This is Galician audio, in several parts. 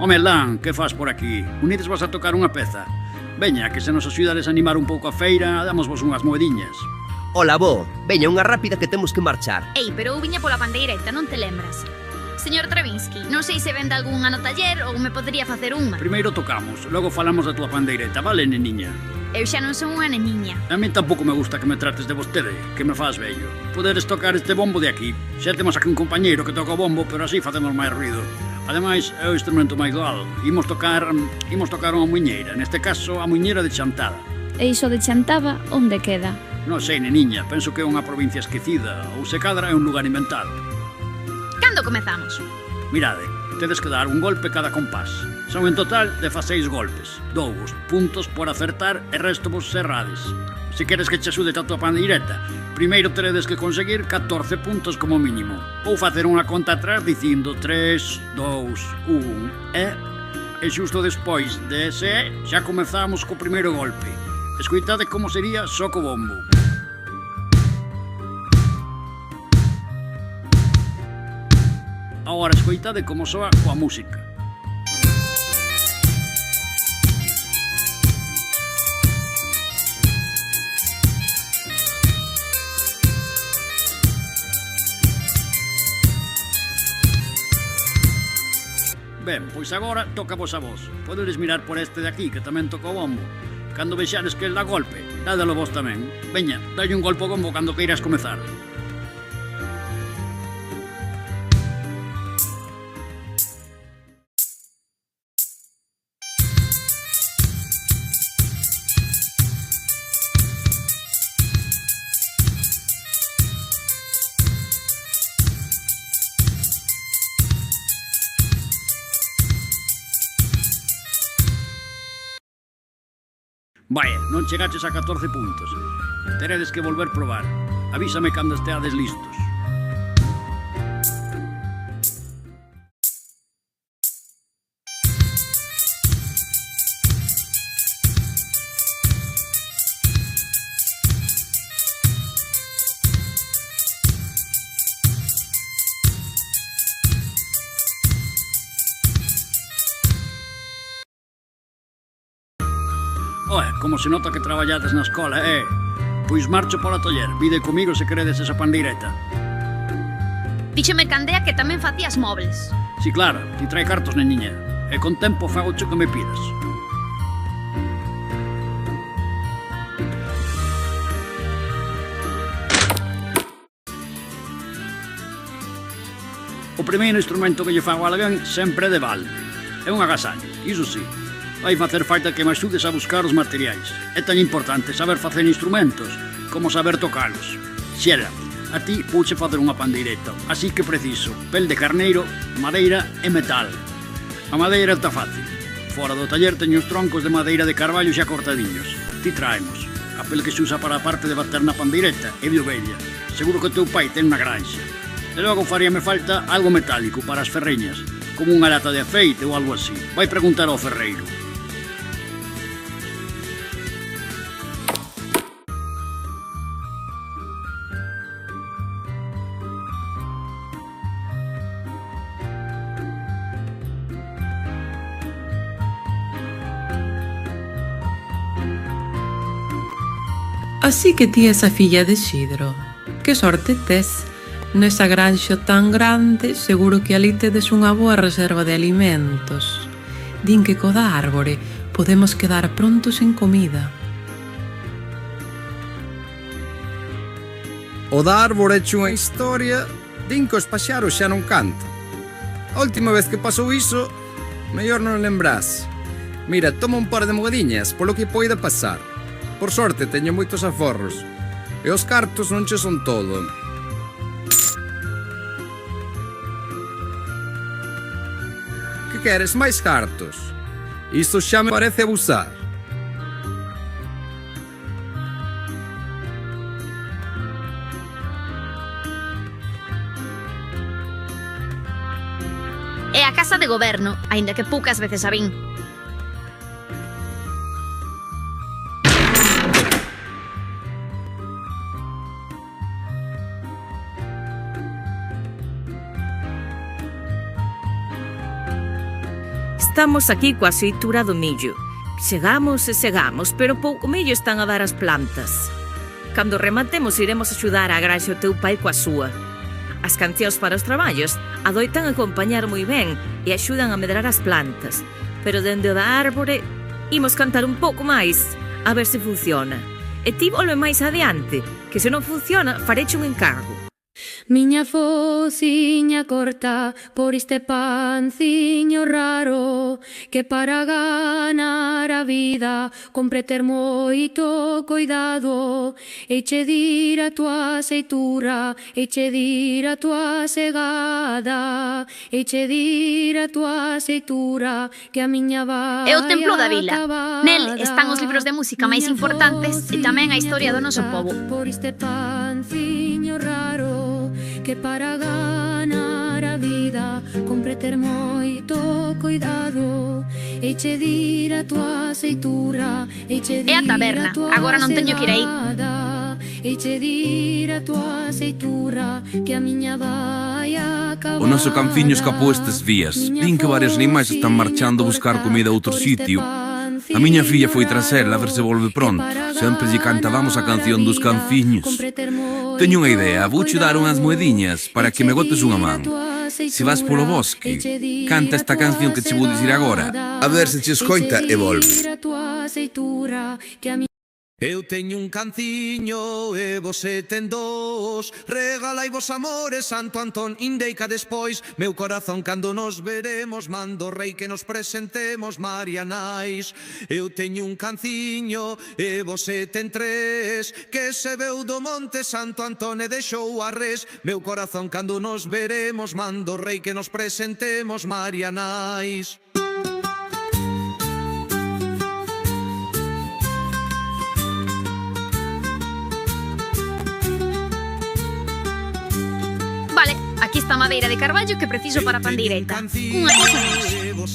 Home, Lan, que faz por aquí? Unides vos a tocar unha peza? Veña, que se nos axudades a animar un pouco a feira, damos vos unhas moediñas. Ola, bo, veña unha rápida que temos que marchar. Ei, pero eu viña pola pandeireta, non te lembras? Señor Travinsky, non sei se vende algunha no taller ou me podería facer unha. Primeiro tocamos, logo falamos da tua pandeireta, vale, neniña? Eu xa non son unha neniña. A mí tampouco me gusta que me trates de vostede, que me faz vello. Poderes tocar este bombo de aquí. Xa temos aquí un compañeiro que toca o bombo, pero así facemos máis ruido. Ademais, é o instrumento máis doado. Imos tocar unha muiñeira, neste caso a muiñeira de Chantada. E iso de Chantaba, onde queda? Non sei, neniña, penso que é unha provincia esquecida, ou se cadra é un lugar inventado. Cando comezamos? Mirade, tedes que dar un golpe cada compás. Son en total 16 golpes, 2 puntos por acertar e resto vos serrades. Se queres que che axude a tua pandeireta, primeiro teredes que conseguir 14 puntos como mínimo. Ou facer unha conta atrás dicindo 3, 2, 1 e xusto despois de ese xa comezamos co primeiro golpe. Escoitade como sería só co bombo. Agora escoitade como soa coa música. Ben, pois agora toca vos a vos. Podedes mirar por este de aquí, que tamén toca o bombo. Cando vexades que el dá golpe, dádelo vos tamén. Veña, dalle un golpe ao bombo cando queiras comezar. Vaya, non chegaches a 14 puntos. Teredes que volver probar. Avísame cando esteades listos. Oe, como se nota que traballades na escola, Pois marcho pola taller, vide comigo se queredes esa pandeireta. Díxome Candea que tamén facías móveis. Si, claro, ti trae cartos, neniña. E con tempo fago cho que me pidas. O primeiro instrumento que lle fago a alguén sempre é de balde. É un agasallo, iso sí. Vai facer falta que me axudes a buscar os materiais. É tan importante saber facer instrumentos como saber tocalos. Xera, a ti pouche facer unha pandeireta, así que preciso pel de carneiro, madeira e metal. A madeira está fácil. Fora do taller teño os troncos de madeira de carballo xa cortadiños. Ti traemos. A pel que se usa para a parte de bater na pandeireta é de ovella. Seguro que o teu pai ten unha granxa. E logo faríame falta algo metálico para as ferreñas, como unha lata de aceite ou algo así. Vai preguntar ao ferreiro. Así que ti esa filla de Xidro, que sorte tes. Nesa granxa tan grande, seguro que ali tedes unha boa reserva de alimentos. Din que co da árbore podemos quedar pronto sen comida. O da árbore é unha historia, din que os paxaros xa non cantan. A última vez que pasou iso, mellor non lembrás. Mira, toma un par de moediñas polo que poida pasar. Por sorte, teño moitos aforros. E os cartos non che son todo. Que queres, máis cartos? Isto xa me parece abusar. É a casa de goberno, aínda que poucas veces a vin. Estamos aquí coa xeitura do millo. Segamos e segamos, pero pouco millo están a dar as plantas. Cando rematemos iremos axudar a granxa o teu pai coa súa. As cancións para os traballos adoitan acompañar moi ben e axudan a medrar as plantas. Pero dende o da árbore, imos cantar un pouco máis, a ver se funciona. E ti volve máis adiante, que se non funciona, fareche un encargo. Miña fociña corta por este panciño raro, que para ganar a vida compre ter moito cuidado. Eiche dir a tua aceitura, eiche dir a tua segada, eiche dir a tua aceitura, que a miña vai. É o Templo da Vila. Nel están os libros de música máis importantes e tamén a historia do noso pobo. Por este panciño raro, que para ganar a vida compre ter moito cuidado. Eiche dir a tua aceitura, eiche dir É a taberna, agora non teño que ir aí. Eiche dir a tua aceitura, que a miña vai acabar. O noso canciño escapou estes días. Din que varios animais están marchando a buscar comida a outro sitio. A miña filla foi tras ela a ver se volve pronto. Sempre lle cantábamos a canción dos canciños. Teño unha idea, vouche dar unhas moediñas para que me gotes unha man. Se vas polo bosque, canta esta canción que che vou dicir agora. A ver se che escoita e volve. Eu teño un canciño e vose ten dous. Regalai vos amores, Santo Antón, indeica despois. Meu corazón cando nos veremos, mando rei que nos presentemos, Marianais. Eu teño un canciño e vose ten tres, que se veu do monte Santo Antón e deixou a res. Meu corazón cando nos veremos, mando rei que nos presentemos, Marianais. Vale, aquí está a madeira de carballo que preciso para a pandeireta. Unha cousa menos.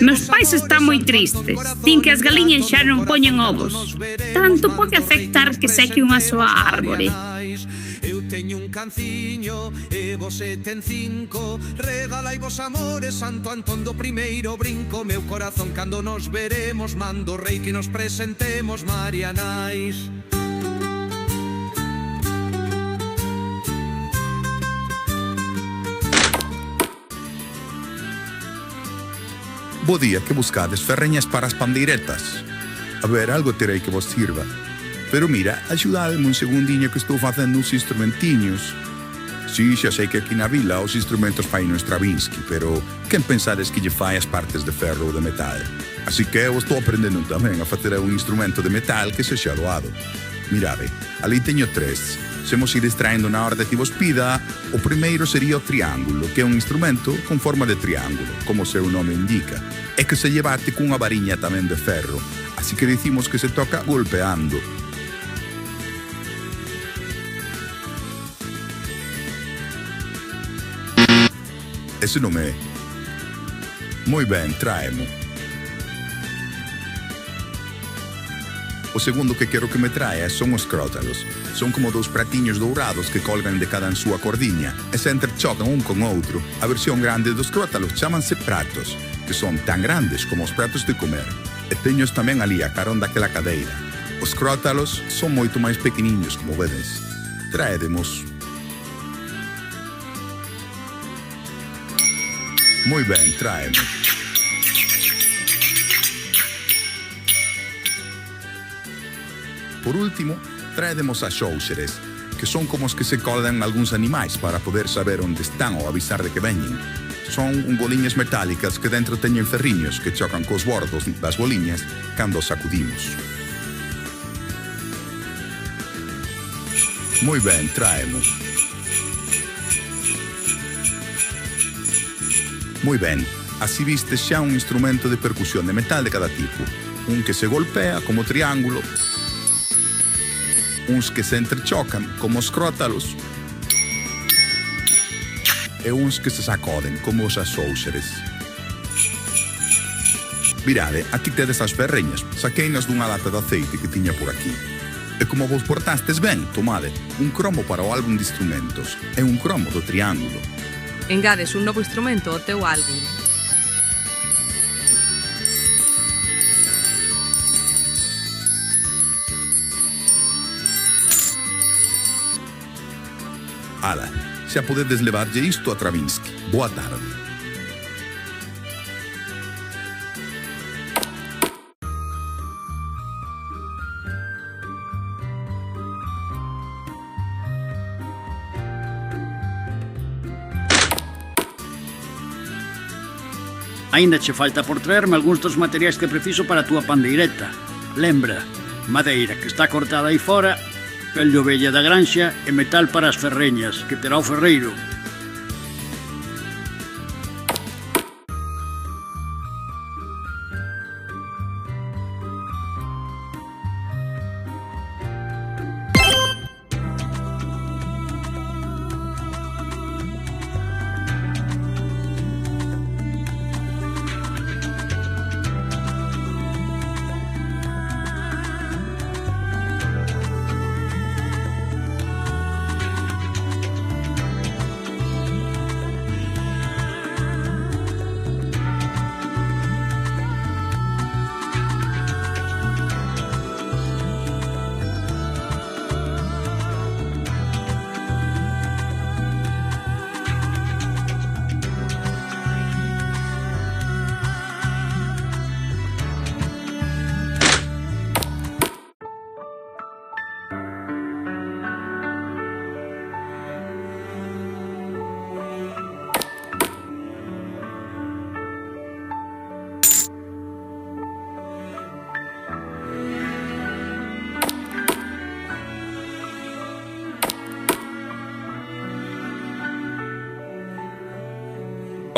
Meus pais están moi tristes. Din que as galiñas xa non poñen ovos. Tanto pode afectar que seque unha soa árbore. Eu teño un canciño e vose ten cinco. Regalai vos amores, Santo Antón do primeiro brinco. Meu corazón cando nos veremos, mando rei que nos presentemos, Marianais. Bo día, que buscades? Ferreñas para as pandeiretas. A ver, algo terei que vos sirva. Pero mira, axudademe un segundiño que estou facendo uns instrumentiños. Si, xa sei que aquí na vila os instrumentos fai no Stravinsky, pero quen pensades que lle fai as partes de ferro ou de metal? Así que eu estou aprendendo tamén a facer un instrumento de metal que sexa doado. Mirade, ali teño tres. Semos ir distraendo na orde que vos pida. O primeiro sería o triángulo, que é un instrumento con forma de triángulo, como o seu nome indica, e que se lle bate cunha variña tamén de ferro, así que dicimos que se toca golpeando. Ese non é. Moi ben, tráemo. O segundo que quero que me traia son os crótalos. Son como dous pratiños dourados que colgan de cada en súa cordiña e se entrechocan un con outro. A versión grande dos crótalos chámanse pratos, que son tan grandes como os pratos de comer. E teños tamén ali a carón daquela cadeira. Os crótalos son moito máis pequeniños, como vedes. Traedemos. Moi ben, traemos. Por último, traedemos as xóuxeres, que son como os que se colgan algúns animais para poder saber onde están ou avisar de que veñen. Son boliñas metálicas que dentro teñen ferriños que chocan cos bordos das boliñas cando os sacudimos. Moi ben, traemos. Moi ben, así vistes xa un instrumento de percusión de metal de cada tipo. Un que se golpea como triángulo, uns que se entrechocan como os crótalos e uns que se sacoden como os axóuxeres. Mirade, aquí tedes as ferreñas, saqueinas dunha lata de aceite que tiña por aquí. E como vos portastes ben, tomade un cromo para o álbum de instrumentos e un cromo do triángulo. Engades un novo instrumento ao teu álbum. Ala, xa podedes levarlle isto a Travinsky. Boa tarde. Aínda che falta por traerme algúns dos materiais que preciso para a túa pandeireta. Lembra, madeira que está cortada aí fora, pel de ovella da granxa e metal para as ferreñas, que terá o ferreiro.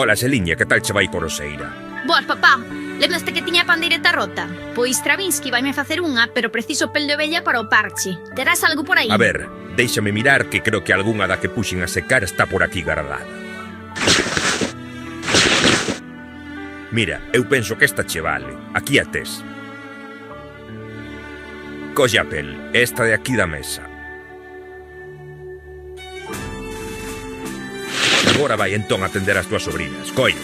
Ola, Seliña, que tal che vai por Oseira? Boas, papá. Lembraste que tiña a pandeireta rota? Pois Stravinsky vaime facer unha, pero preciso pel de ovella para o parche. Terás algo por aí? A ver, déixame mirar que creo que algunha da que puxen a secar está por aquí guardada. Mira, eu penso que esta che vale. Aquí a tes. Colle a pel, esta de aquí da mesa. Agora vai entón atender as túas sobrinas. Coídate.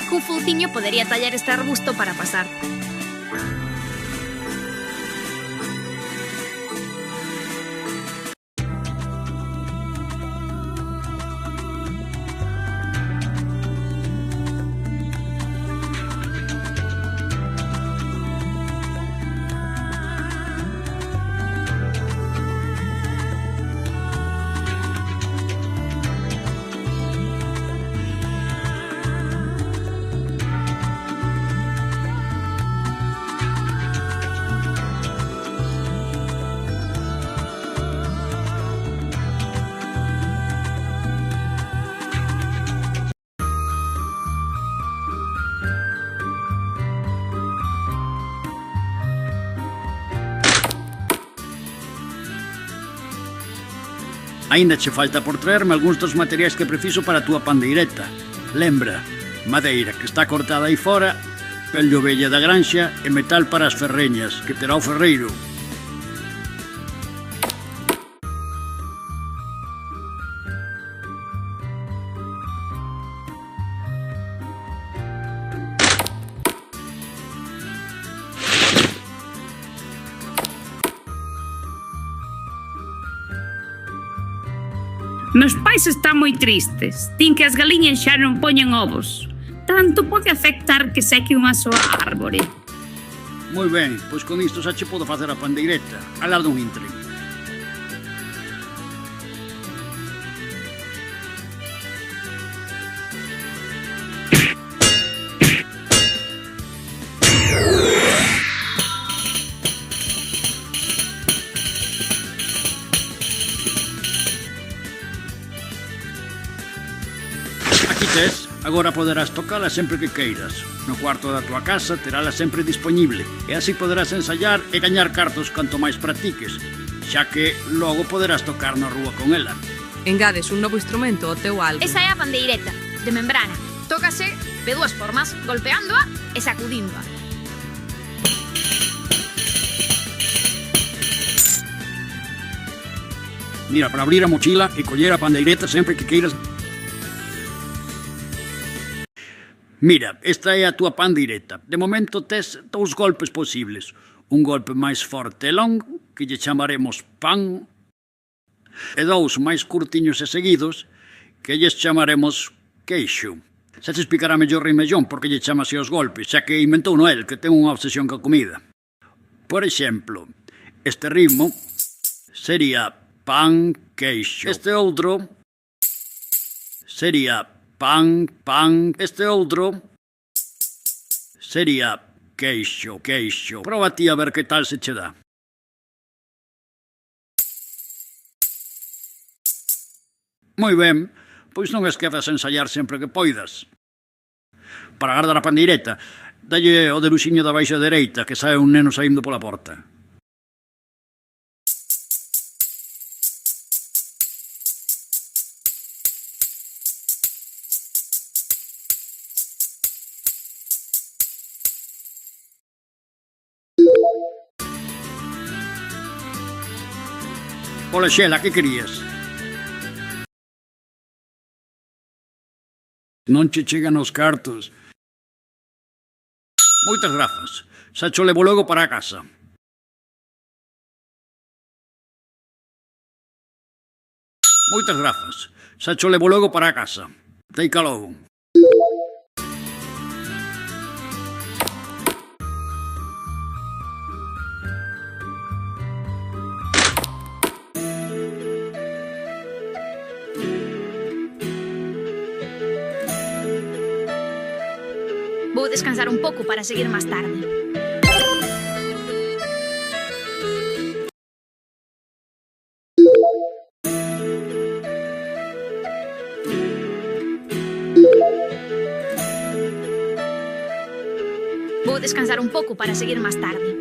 Cun fouciño podería tallar este arbusto para pasar. Aínda che falta por traerme algúns dos materiais que preciso para a túa pandeireta. Lembra, madeira que está cortada aí fora, pel de ovella da granxa e metal para as ferreñas, que terá o ferreiro. Meus pais están moi tristes. Din que as galiñas xa non poñen ovos. Tanto pode afectar que seque unha soa árbore. Moi ben, pois con isto xa che podo facer a pandeireta. Alarda un intre. Agora poderás tocala sempre que queiras. No cuarto da tua casa terala sempre dispoñible e así poderás ensayar e gañar cartos canto máis practiques, xa que logo poderás tocar na rúa con ela. Engades un novo instrumento ao teu álbum. Esa é a pandeireta, de membrana. Tócase de dúas formas, golpeándoa e sacudíndoa. Mira, para abrir a mochila e coller a pandeireta sempre que queiras. Mira, esta é a túa pandireta. De momento tes 2 golpes posibles. Un golpe máis forte e longo, que lle chamaremos pan, e 2 máis curtiños e seguidos, que lles chamaremos queixo. Xa te explicará mellor Rimellón porque lle chama así os golpes, xa que inventou Noel, que ten unha obsesión ca comida. Por exemplo, este ritmo sería pan, queixo. Este outro sería pan, pan. Este outro sería queixo, queixo. Proba ti a ver que tal se che dá. Moi ben, pois non esquezas ensayar sempre que poidas. Para agardar a pandireta, dalle o deluxiño da baixa dereita, que sae un neno saindo pola porta. Ola, Xela, que querías? Non che chegan os cartos. Moitas grazas. Xa cho levo logo para a casa. Moitas grazas. Xa cho levo logo para a casa. Teica logo. Vou descansar un pouco para seguir máis tarde. Vou descansar un pouco para seguir máis tarde.